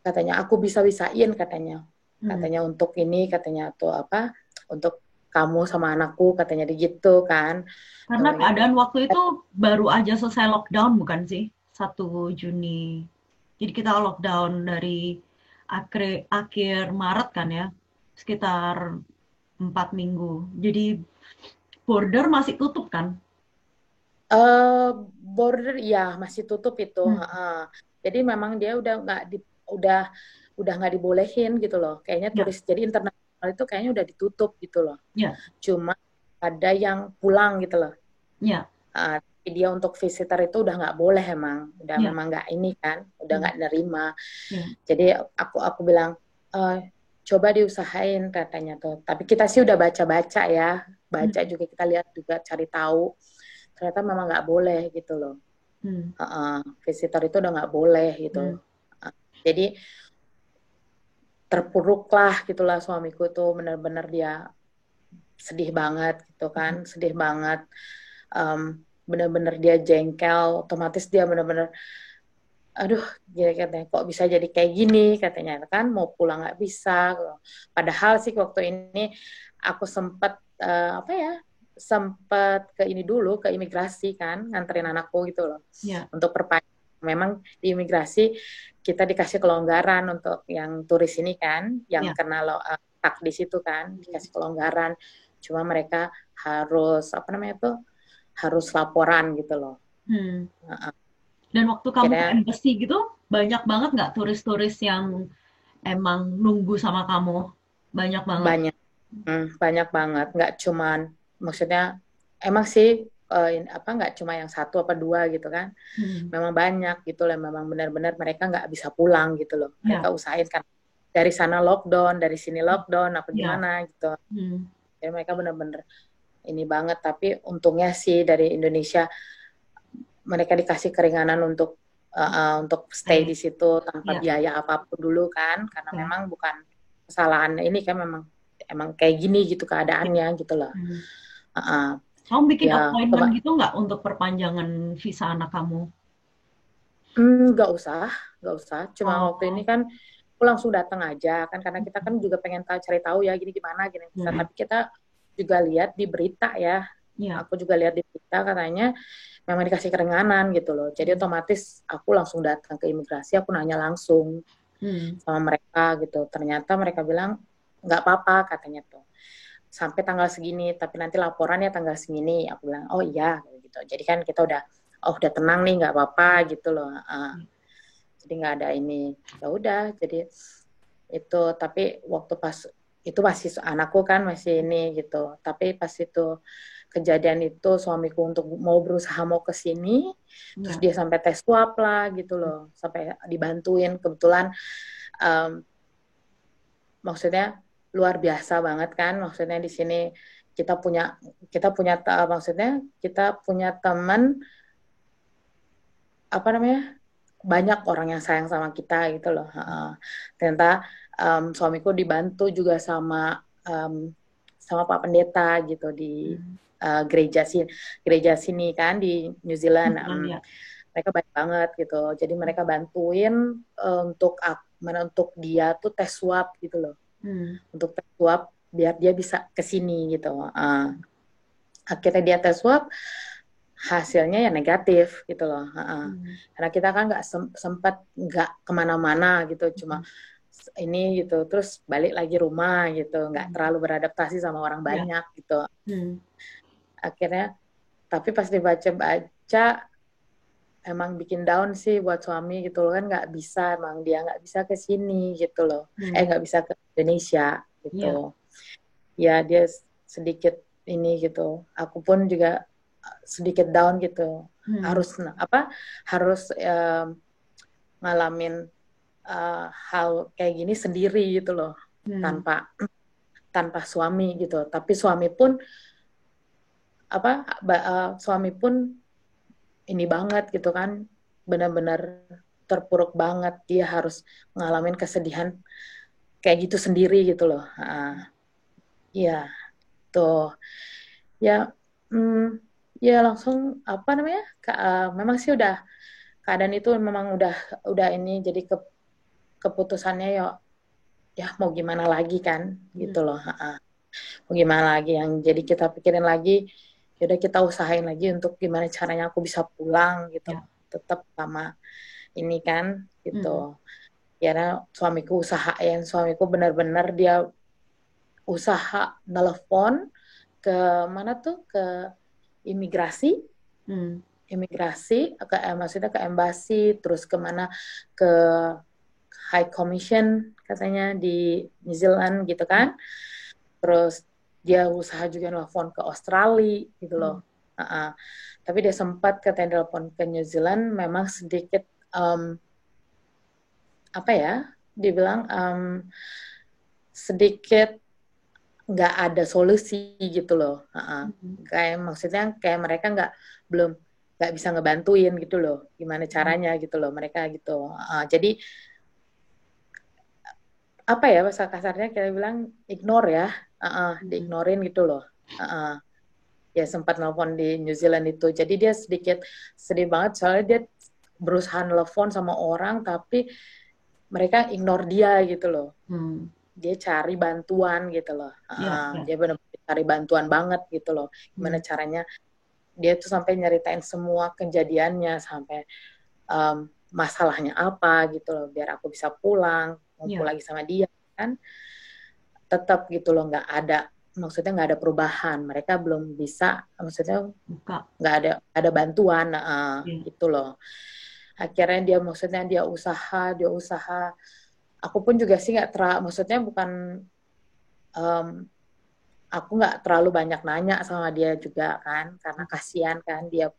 Katanya aku bisa-bisain, katanya Hmm. katanya untuk ini, katanya tuh apa, untuk kamu sama anakku, katanya gitu kan. Karena Namanya keadaan waktu itu baru aja selesai lockdown, bukan sih? 1 Juni. Jadi kita lockdown dari akhir, akhir Maret kan ya, sekitar 4 minggu. Jadi border masih tutup kan? eh border ya masih tutup itu. Hmm. Jadi memang dia udah nggak dibolehin gitu loh. Kayaknya Ya. turis, jadi internasional itu kayaknya udah ditutup gitu loh. Ya, Cuma ada yang pulang gitu loh. ya, Tapi dia untuk visitor itu udah nggak boleh emang, udah ya, memang nggak ini kan, udah hmm, nggak nerima. ya, Jadi aku bilang, coba diusahain katanya tuh. Tapi kita sih udah baca-baca ya, baca hmm, juga kita lihat juga cari tahu. Ternyata memang nggak boleh gitu loh. hmm, Visitor itu udah nggak boleh hmm, gitu. Jadi terpuruklah gitulah suamiku tuh, benar-benar dia sedih banget gitu kan, sedih banget. Benar-benar dia jengkel, otomatis dia benar-benar, aduh, dia katanya kok bisa jadi kayak gini katanya kan, mau pulang nggak bisa. Padahal sih waktu ini aku sempat apa ya, sempat ke ini dulu, ke imigrasi kan, nganterin anakku gitu loh ya, untuk perpanjang. Memang di imigrasi kita dikasih kelonggaran untuk yang turis ini kan, yang ya, kena tak di situ kan, dikasih kelonggaran. Cuma mereka harus apa namanya tuh, harus laporan gitu loh. hmm. Heeh. Dan waktu kamu ke Akhirnya embassy gitu, banyak banget nggak turis-turis yang emang nunggu sama kamu? Banyak banget. banyak. Banyak banget, nggak cuman, maksudnya emang sih apa nggak cuma yang satu apa dua gitu kan, Hmm. memang banyak gitu loh, memang benar-benar mereka nggak bisa pulang gitu loh, mereka Ya, usahain kan dari sana lockdown, dari sini lockdown, apa ya, gimana gitu, hmm. jadi mereka benar-benar ini banget, tapi untungnya sih dari Indonesia mereka dikasih keringanan untuk stay di Stay. situ tanpa Ya, biaya apapun dulu kan, karena oke. memang bukan kesalahan ini kan, memang emang kayak gini gitu Ya. keadaannya gitu loh. Hmm. Uh, Kamu bikin ya appointment coba, gitu nggak untuk perpanjangan visa anak kamu? nggak usah, nggak usah. Cuma waktu ini Oh, kan aku langsung datang aja kan, karena kita kan juga pengen tahu, cari tahu ya gini gimana gini. hmm. Tapi kita juga lihat di berita ya, Ya. aku juga lihat di berita katanya memang dikasih keringanan gitu loh. Jadi Hmm. otomatis aku langsung datang ke imigrasi, aku nanya langsung Hmm. sama mereka gitu. Ternyata mereka bilang nggak apa-apa katanya tuh. Sampai tanggal segini, tapi nanti laporannya tanggal segini. Aku bilang, oh iya gitu. Jadi kan kita udah, oh udah tenang nih, nggak apa-apa gitu loh. Jadi nggak ada ini. Ya udah, jadi itu. Tapi waktu pas itu masih anakku kan masih ini gitu. Tapi pas itu kejadian itu, suamiku untuk mau berusaha mau ke sini, terus Ya. dia sampai tes swab lah gitu loh, sampai dibantuin. Kebetulan um, maksudnya luar biasa banget kan, maksudnya di sini kita punya maksudnya kita punya teman apa namanya, banyak orang yang sayang sama kita gitu loh. Ternyata suamiku dibantu juga sama sama Pak Pendeta gitu di Hmm. gereja sini kan di New Zealand. Ya. Mereka baik banget gitu, jadi mereka bantuin untuk dia tuh tes swab gitu loh, Hmm. untuk tes swab biar dia bisa ke sini gitu. Akhirnya dia tes swab, hasilnya ya negatif gitu loh. Hmm. Karena kita kan nggak sempat nggak kemana-mana gitu, cuma ini gitu, terus balik lagi rumah gitu, nggak Hmm. terlalu beradaptasi sama orang Ya. banyak gitu. Hmm. Akhirnya, tapi pas dibaca-baca emang bikin down sih buat suami gitu loh kan, nggak bisa, emang dia nggak bisa ke sini gitu loh, Hmm. nggak bisa ke Indonesia Ya. gitu. Ya dia sedikit ini gitu, aku pun juga sedikit down gitu, Hmm. harus apa, harus ngalamin hal kayak gini sendiri gitu loh, Hmm. tanpa tanpa suami gitu. Tapi suami pun apa, suami pun ini banget gitu kan, benar-benar terpuruk banget, dia harus ngalamin kesedihan kayak gitu sendiri gitu loh. Ya tuh ya, hmm, ya langsung apa namanya, memang sih udah keadaan itu memang udah ini, jadi keputusannya ya, ya mau gimana lagi kan Hmm. gitu loh. Mau gimana lagi, yang jadi kita pikirin lagi, yaudah kita usahain lagi untuk gimana caranya aku bisa pulang gitu, Ya. tetap sama ini kan Hmm. gitu. Ya suamiku usahain, suamiku benar-benar dia usaha nelfon ke mana tuh, ke imigrasi, Hmm. maksudnya ke embasi, terus kemana, ke High Commission katanya di New Zealand gitu kan. Terus dia usaha juga nelfon ke Australia gitu loh. Tapi dia sempat katanya telepon ke New Zealand memang sedikit apa ya, dibilang sedikit nggak ada solusi gitu loh. Kayak maksudnya kayak mereka nggak bisa ngebantuin gitu loh, gimana caranya gitu loh mereka gitu. Jadi apa ya bahasa kasarnya kita bilang ignore ya, diignorin gitu loh. Ya sempat nelfon di New Zealand itu, jadi dia sedikit sedih banget soalnya dia berusaha nelfon sama orang tapi mereka ignore dia gitu loh. Dia cari bantuan gitu loh. Dia benar-benar cari bantuan banget gitu loh. Gimana caranya? Dia tuh sampai nyeritain semua kejadiannya sampai masalahnya apa gitu loh, biar aku bisa pulang ngumpul lagi sama dia kan. Tetap gitu loh, nggak ada perubahan. Mereka belum bisa, maksudnya nggak ada bantuan gitu loh. Akhirnya dia usaha. Aku pun juga sih maksudnya bukan aku nggak terlalu banyak nanya sama dia juga kan, karena kasihan kan dia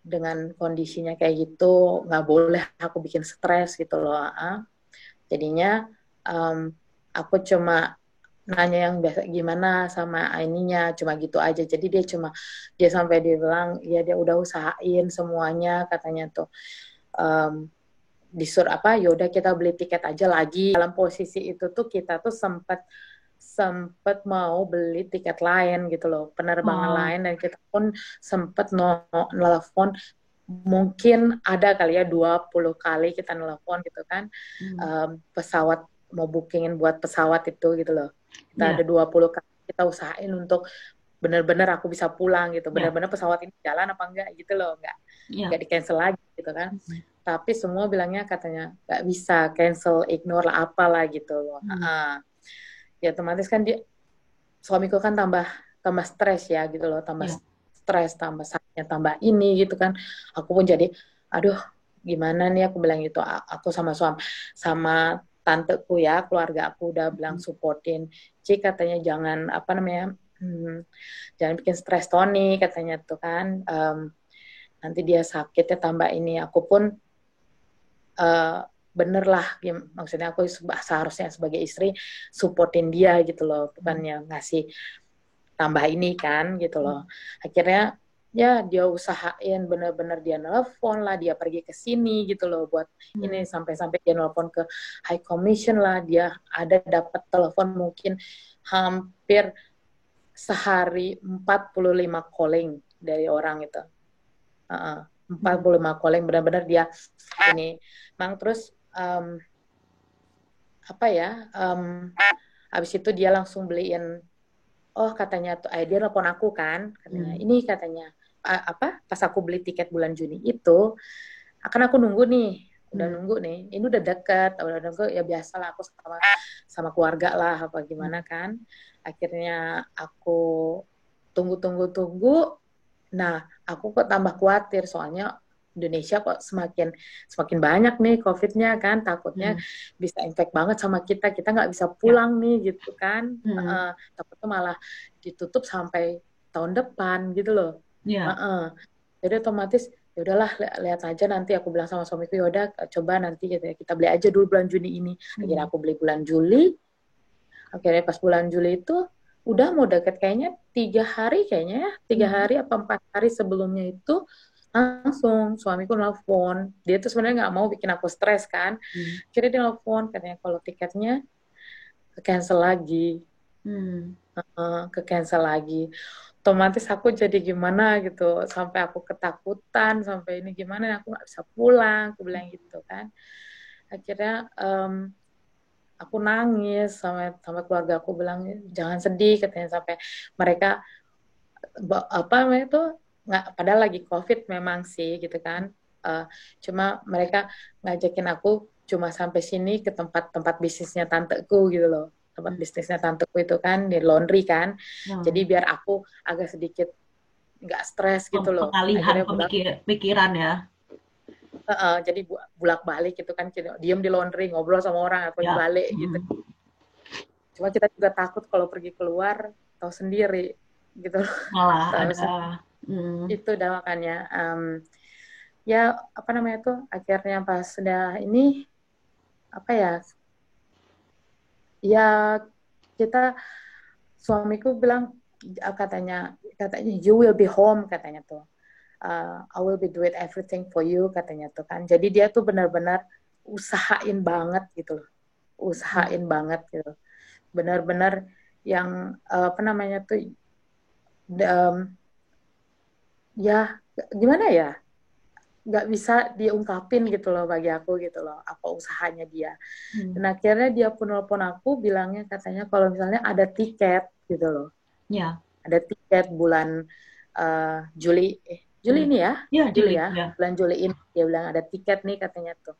dengan kondisinya kayak gitu, nggak boleh aku bikin stres gitu loh. Jadinya aku cuma nanya yang biasa gimana sama ininya, cuma gitu aja. Jadi dia sampai dia bilang ya dia udah usahain semuanya katanya tuh. Disuruh apa, yaudah kita beli tiket aja lagi. Dalam posisi itu tuh kita tuh sempat mau beli tiket lain gitu loh, penerbangan lain, dan kita pun sempat nelfon, mungkin ada kali ya 20 kali kita nelfon gitu kan, pesawat, mau bookingin buat pesawat itu gitu loh. Kita ada 20 kali kita usahain untuk benar-benar aku bisa pulang gitu, benar-benar pesawat ini jalan apa enggak gitu loh, enggak di cancel lagi gitu kan. Tapi semua bilangnya katanya nggak bisa, cancel, ignore lah, apalah gitu loh. Ya otomatis kan suamiku kan tambah stres ya gitu loh, tambah stres, tambah sakitnya, tambah ini gitu kan. Aku pun jadi, aduh gimana nih, aku bilang gitu. Aku sama tanteku ya, keluarga aku udah bilang supportin. Ci katanya jangan jangan bikin stres Tony katanya tuh kan. Nanti dia sakitnya tambah ini. Aku pun bener lah, maksudnya aku seharusnya sebagai istri supportin dia gitu loh, bukannya ngasih tambah ini kan gitu loh. Akhirnya ya dia usahain, bener-bener dia nelfon lah, dia pergi ke sini gitu loh buat ini, sampai dia nelfon ke High Commission lah, dia ada dapat telepon mungkin hampir sehari 45 calling dari orang itu. 45 calling, benar-benar dia ini. Mang terus habis itu dia langsung beliin, katanya tuh dia nelfon aku kan, katanya ini katanya pas aku beli tiket bulan Juni itu, akan aku nunggu nih, udah nunggu nih, ini udah deket, udah nunggu ya, biasalah aku sama keluarga lah apa gimana kan. Akhirnya aku tunggu. Nah, aku kok tambah khawatir soalnya Indonesia kok semakin banyak nih COVID-nya kan, takutnya bisa infect banget sama kita nggak bisa pulang nih gitu kan. Takutnya malah ditutup sampai tahun depan gitu loh. Jadi otomatis ya udahlah, lihat aja nanti, aku bilang sama suamiku, yaudah coba nanti kita beli aja dulu bulan Juni ini. Akhirnya aku beli bulan Juli. Akhirnya pas bulan Juli itu udah mau deket, kayaknya 3 hari apa 4 hari sebelumnya itu langsung suamiku nelfon. Dia tuh sebenarnya nggak mau bikin aku stres kan. Akhirnya dia nelfon, katanya kalau tiketnya ke-cancel lagi. Ke-cancel lagi. Otomatis aku jadi gimana gitu, sampai aku ketakutan, sampai ini gimana, aku nggak bisa pulang, aku bilang gitu kan. Akhirnya aku nangis sama keluarga aku, bilang jangan sedih katanya, sampai mereka itu nggak, padahal lagi COVID memang sih gitu kan, cuma mereka ngajakin aku cuma sampai sini ke tempat bisnisnya tanteku gitu loh, tempat bisnisnya tanteku itu kan di laundry kan, jadi biar aku agak sedikit nggak stres gitu loh. Pengalihan pikiran ya. Jadi bulak-balik gitu kan, diem di laundry, ngobrol sama orang atau Ya. balik gitu. Cuma kita juga takut kalau pergi keluar, tahu sendiri gitu. Malah Tahu ada. Hmm. itu dah makanya ya apa namanya tuh akhirnya pas sudah ini apa ya kita suamiku bilang katanya you will be home katanya tuh I will be doing everything for you katanya tuh kan, jadi dia tuh benar-benar usahain banget gitu loh, usahain banget gitu, benar-benar yang apa namanya tuh ya gimana ya, nggak bisa diungkapin gitu loh bagi aku gitu loh apa usahanya dia. Dan akhirnya dia pun nelpon aku bilangnya katanya kalau misalnya ada tiket gitu loh, Ya. ada tiket bulan Juli Hmm. ini ya, Ya, Juli Juli. ya, Ya. bulan Juli ini dia bilang ada tiket nih katanya tuh.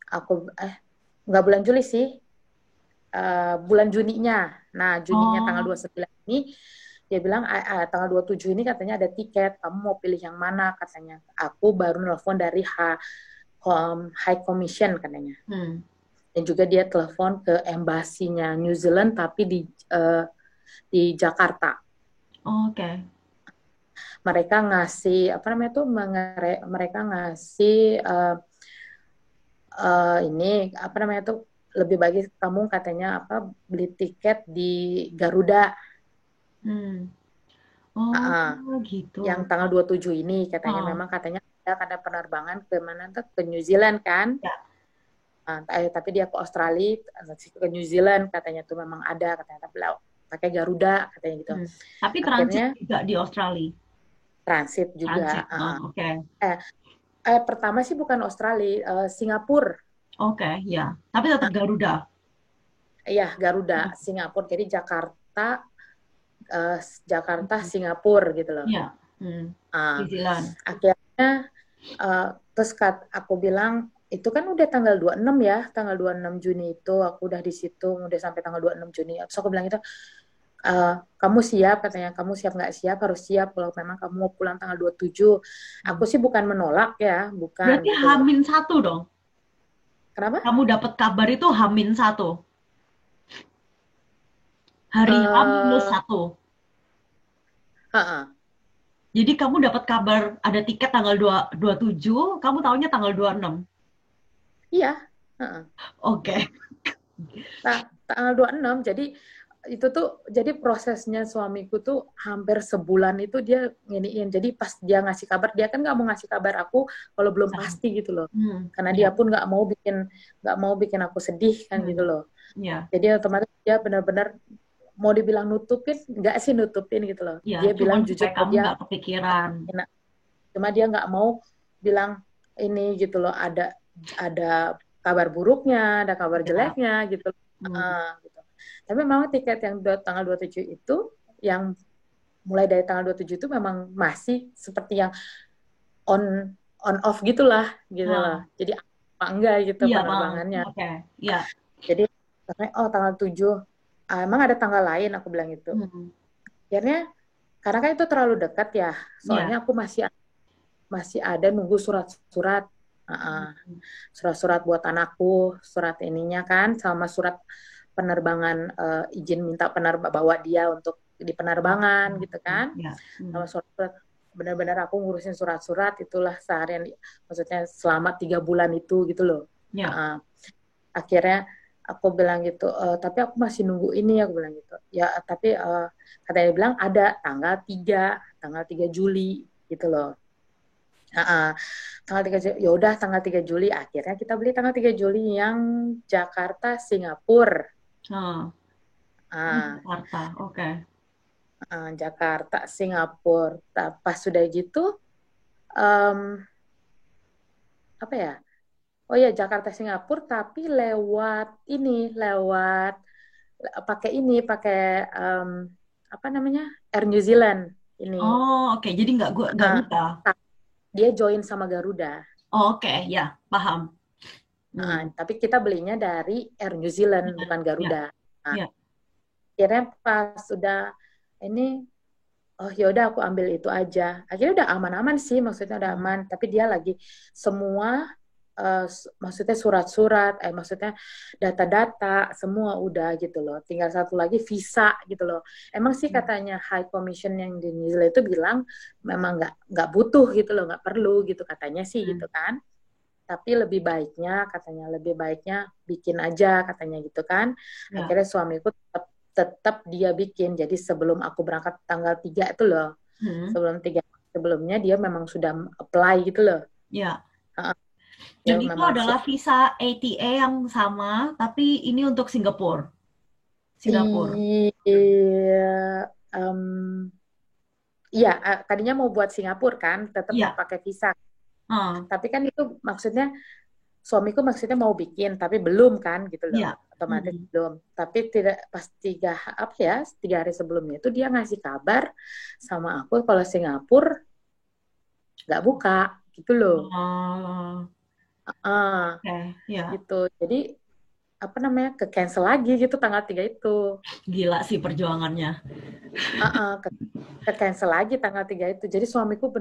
Aku nggak bulan Juli sih, bulan Juninya. Nah, Juninya tanggal Oh. 29 ini dia bilang tanggal 27 ini katanya ada tiket, kamu mau pilih yang mana katanya. Aku baru nelfon dari High Commission katanya. Dan juga dia telepon ke embasinya New Zealand tapi di Jakarta. Oke. Mereka ngasih apa namanya tuh mereka ngasih ini apa namanya tuh lebih bagus kamu katanya apa beli tiket di Garuda. Oh, Uh, gitu. yang tanggal 27 ini katanya Oh, memang katanya ada penerbangan ke mana tuh ke New Zealand kan. ya. Tapi dia ke Australia, ke New Zealand katanya tuh memang ada katanya tapi pakai Garuda katanya gitu. Tapi transit Akhirnya juga di Australia. transit juga. Transit. Oh, oke. Eh, pertama sih bukan Australia, Singapura. Oke, ya. Tapi tetap Garuda. Iya, Garuda, Singapura. Jadi uh, Jakarta, Singapura gitu loh. Ya. Uh, New Zealand. Akhirnya terus aku bilang itu kan udah tanggal 26 ya, tanggal 26 Juni itu aku udah di situ, udah sampai tanggal 26 Juni. Terus aku bilang itu kamu siap katanya, kamu siap nggak siap, harus siap kalau memang kamu mau pulang tanggal 27. Aku sih bukan menolak ya, bukan Berarti gitu loh. H-1 dong. Kenapa? Kamu dapat kabar itu H-1. Hari Uh, H-1. uh-uh. Jadi kamu dapat kabar ada tiket tanggal 27, kamu tahunya tanggal 26. Iya. Uh-uh. Oke. Tanggal 26, jadi itu tuh jadi prosesnya suamiku tuh hampir sebulan itu dia nginiin, jadi pas dia ngasih kabar dia kan nggak mau ngasih kabar aku kalau belum pasti gitu loh, karena dia Ya. pun nggak mau bikin aku sedih kan gitu loh. Ya. Jadi otomatis dia benar-benar mau dibilang nutupin nggak sih nutupin gitu loh, Ya, dia bilang cuman jujur supaya kalau kamu dia nggak kepikiran. enak, cuma dia nggak mau bilang ini gitu loh, ada kabar buruknya, ada kabar Ya. jeleknya gitu. Gitu. Tapi memang tiket yang tanggal 27 itu yang mulai dari tanggal 27 itu memang masih seperti yang on on off gitulah gitu loh. Jadi apa enggak gitu Iya, Bang. penerbangannya. Oke. Ya. Jadi oh tanggal 7 emang ada tanggal lain aku bilang itu. Akhirnya karena kan itu terlalu dekat ya. Ya. Soalnya aku masih ada nunggu surat-surat. Surat-surat buat anakku, surat ininya kan, sama surat penerbangan, izin minta bawa dia untuk di penerbangan gitu kan, Ya. sama surat benar-benar aku ngurusin surat-surat itulah seharian, maksudnya selama 3 bulan itu gitu loh. Ya. Akhirnya aku bilang gitu, tapi aku masih nunggu ini, aku bilang gitu. Ya, tapi katanya bilang ada tanggal 3 Juli gitu loh. Tanggal 3 Juli, ya udah tanggal 3 Juli akhirnya kita beli tanggal 3 Juli yang Jakarta Singapura. Jakarta. Oke. Jakarta Singapura. Pas sudah gitu apa ya? Oh ya Jakarta Singapura tapi pakai apa namanya? Air New Zealand ini. Oh, oke. Jadi nggak Uh, Garuda. dia join sama Garuda. Oh, oke, ya, paham. Tapi kita belinya dari Air New Zealand, bukan Ya. Garuda. Ya. Akhirnya pas sudah ini oh ya udah aku ambil itu aja. Akhirnya udah aman-aman sih, maksudnya udah Hmm. aman. Tapi dia lagi semua, maksudnya surat-surat, maksudnya data-data semua udah gitu loh. Tinggal satu lagi visa gitu loh. Emang sih katanya High Commission yang di New Zealand itu bilang memang nggak butuh gitu loh, nggak perlu gitu katanya sih Hmm. gitu kan. Tapi lebih baiknya katanya lebih baiknya bikin aja katanya gitu kan. Ya. Akhirnya suamiku tetap tetap dia bikin. Jadi sebelum aku berangkat tanggal 3 itu loh, Hmm. sebelum 3 sebelumnya dia memang sudah apply gitu loh. Ya. Dia Dan itu memang adalah visa ATA yang sama, tapi ini untuk Singapura. Singapura. iya, iya, tadinya mau buat Singapura kan, tetap mau Iya. pakai visa. Ah, Tapi kan itu maksudnya suamiku maksudnya mau bikin tapi belum kan gitu loh, iya. otomatis Mm-mm. belum. Tapi tidak pas apa ya 3 hari sebelumnya itu dia ngasih kabar sama aku kalau Singapura nggak buka gitu loh. Oh, Ah, oke. Ya. gitu. Jadi apa namanya ke cancel lagi gitu tanggal 3 itu. Gila sih perjuangannya. Ke, ke cancel lagi tanggal 3 itu. Jadi suamiku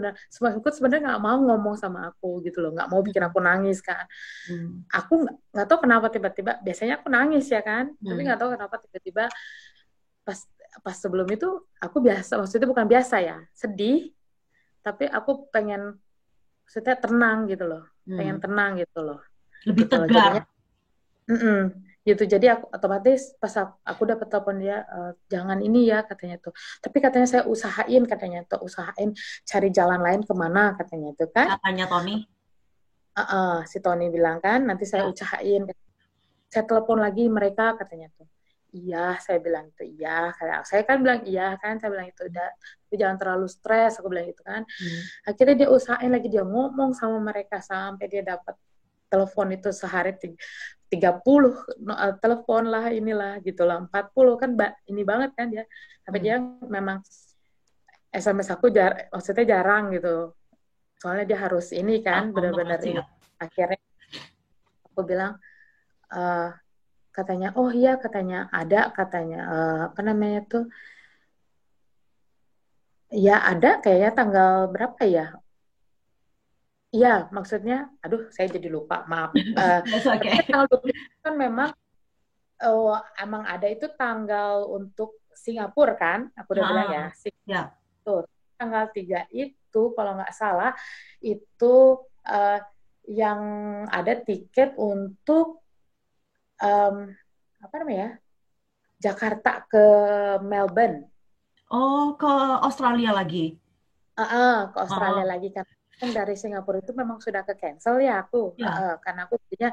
sebenarnya nggak mau ngomong sama aku gitu loh, nggak mau bikin Hmm. aku nangis kan. Hmm. Aku nggak tahu kenapa tiba-tiba, biasanya aku nangis ya kan, tapi Hmm. nggak tahu kenapa tiba-tiba pas pas sebelum itu aku biasa, maksudnya bukan biasa ya, sedih, tapi aku pengen, maksudnya tenang gitu loh, pengen Hmm. tenang Lebih gitu loh tegar. jadinya. Mm-mm. Gitu jadi aku otomatis pas aku dapat telepon dia, jangan ini ya katanya tuh, tapi katanya saya usahain katanya tuh, usahain cari jalan lain kemana katanya tuh kan. Katanya Tony. Si Tony bilang kan nanti saya Ya. usahain, saya telepon lagi mereka katanya tuh. Iya, saya bilang itu iya. Kayak saya kan bilang iya kan, saya bilang itu udah, tapi jangan terlalu stres, aku bilang gitu kan. Hmm. Akhirnya dia usahain lagi, dia ngomong sama mereka sampai dia dapat telepon itu sehari 30 telepon lah inilah gitu lah, 40 kan ini banget kan dia. Tapi Hmm. dia memang SMS aku maksudnya jarang gitu. Soalnya dia harus ini kan Telepon benar-benar terus ini. ya. Akhirnya aku bilang, uh, katanya oh iya katanya ada katanya, apa namanya tuh, ya ada kayaknya tanggal berapa ya, iya maksudnya aduh saya jadi lupa maaf. That's Tapi kan okay. tanggal 20 kan memang, oh, emang ada itu tanggal untuk Singapura kan, aku udah bilang ya Ah, ya. Singapura tanggal 3 itu kalau nggak salah itu, uh, yang ada tiket untuk, um, apa namanya, Jakarta ke Melbourne. Oh, ke Australia lagi. Ke Australia Oh, lagi kan dari Singapura itu memang sudah ke cancel ya aku. ya. Karena aku jadinya,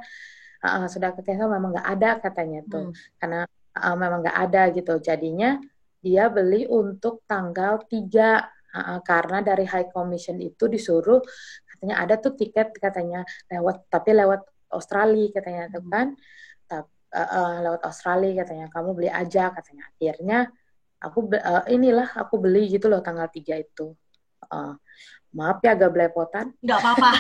sudah ke cancel memang nggak ada katanya tuh, Hmm. karena memang nggak ada gitu jadinya dia beli untuk tanggal 3, karena dari High Commission itu disuruh katanya ada tuh tiket katanya lewat, tapi lewat Australia katanya tuh Hmm. kan. Lewat Australia katanya kamu beli aja katanya. Akhirnya inilah aku beli gitu loh tanggal 3 itu. Uh, Maaf ya agak belepotan. Nggak apa-apa.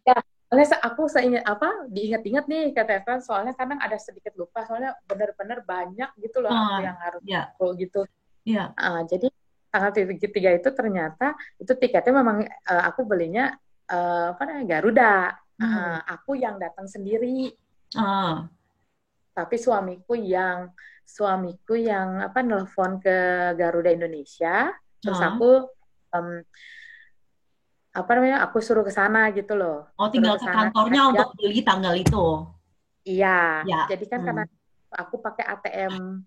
Ya, soalnya aku seingat apa diingat-ingat nih kata Evan, soalnya kadang ada sedikit lupa, soalnya benar-benar banyak gitu loh aku Ah, yang harus ya, gitu. ya. Jadi tanggal 3 itu ternyata itu tiketnya memang, aku belinya, apa namanya Garuda. Hmm. Aku yang datang sendiri, Ah. tapi suamiku yang apa nelfon ke Garuda Indonesia, terus Ah. aku, um, apa namanya aku suruh ke sana gitu loh, Oh, suruh tinggal ke ke sana karena kantornya dia, untuk beli tanggal itu. iya, Ya. jadi kan karena Hmm. aku pakai ATM,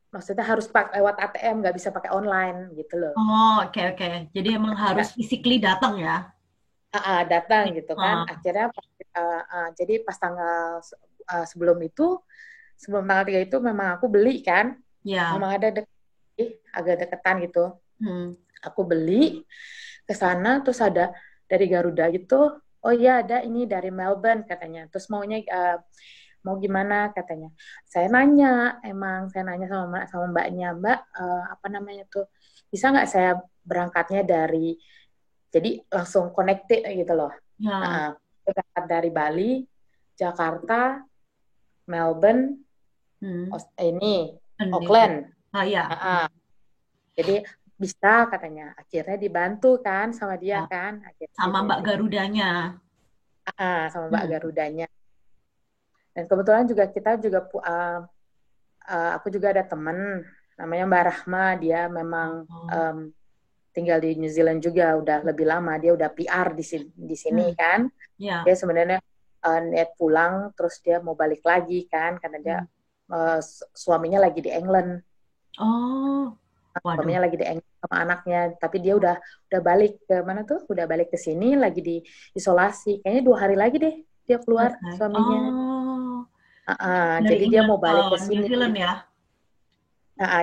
maksudnya harus lewat ATM, nggak bisa pakai online gitu loh. Oh, oke, oke. Jadi emang harus Nggak, physically datang ya? datang gitu kan. Ah. Akhirnya, jadi pas sebelum itu, sebelum tanggal 3 itu memang aku beli kan, Ya. memang ada agak deketan gitu. Hmm. Aku beli ke sana, terus ada dari Garuda gitu, oh iya ada ini dari Melbourne katanya. Terus maunya, mau gimana katanya. Saya nanya sama mbaknya, Mbak, apa namanya tuh, bisa nggak saya berangkatnya jadi langsung connected gitu loh. Ya. Berangkat dari Bali, Jakarta, Melbourne, Hmm. ini Ini. Auckland. Ah, ya. Uh, Jadi bisa katanya. Akhirnya dibantu kan sama dia Ya. kan. Akhirnya Sama Mbak diboarding. Garudanya. Sama Mbak Hmm. Garudanya. Dan kebetulan juga kita juga aku juga ada temen namanya Mbak Rahma. Dia memang Oh. um, tinggal di New Zealand juga udah lebih lama. Dia udah PR di sini Hmm. kan. Dia Ya. sebenarnya niat pulang terus dia mau balik lagi kan karena dia Hmm. suaminya lagi di England. Oh. Waduh. Suaminya lagi di England sama anaknya, tapi dia udah balik ke mana tuh? Udah balik ke sini lagi di isolasi. Kayaknya 2 hari lagi deh dia keluar Selesai. suaminya. Oh. Dari Jadi dia England mau ke balik ke New sini. Zealand ya?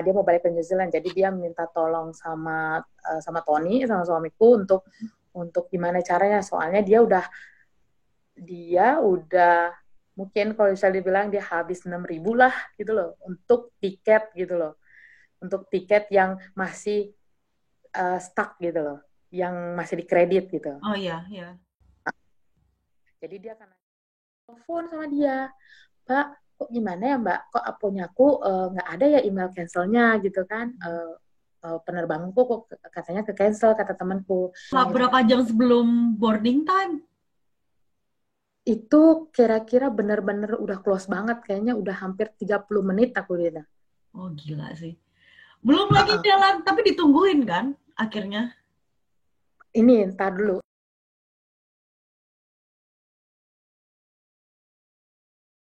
Dia mau balik ke New Zealand. Jadi dia minta tolong sama Tony, sama suamiku untuk gimana caranya. Soalnya dia udah mungkin kalau bisa dibilang dia habis 6.000 lah gitu loh untuk tiket gitu loh. Untuk tiket yang masih stuck gitu loh, yang masih di kredit gitu. Oh iya, iya. Jadi dia akan telepon sama dia, Pak, kok gimana ya Mbak, kok punya aku nggak ada ya email cancelnya gitu kan, penerbanganku kok katanya ke cancel kata temanku. Berapa jam sebelum boarding time? Itu kira-kira benar-benar udah close banget, kayaknya udah hampir 30 menit aku dia. Oh gila sih. Belum lagi Uh-uh. jalan, tapi ditungguin kan akhirnya. Ini ntar dulu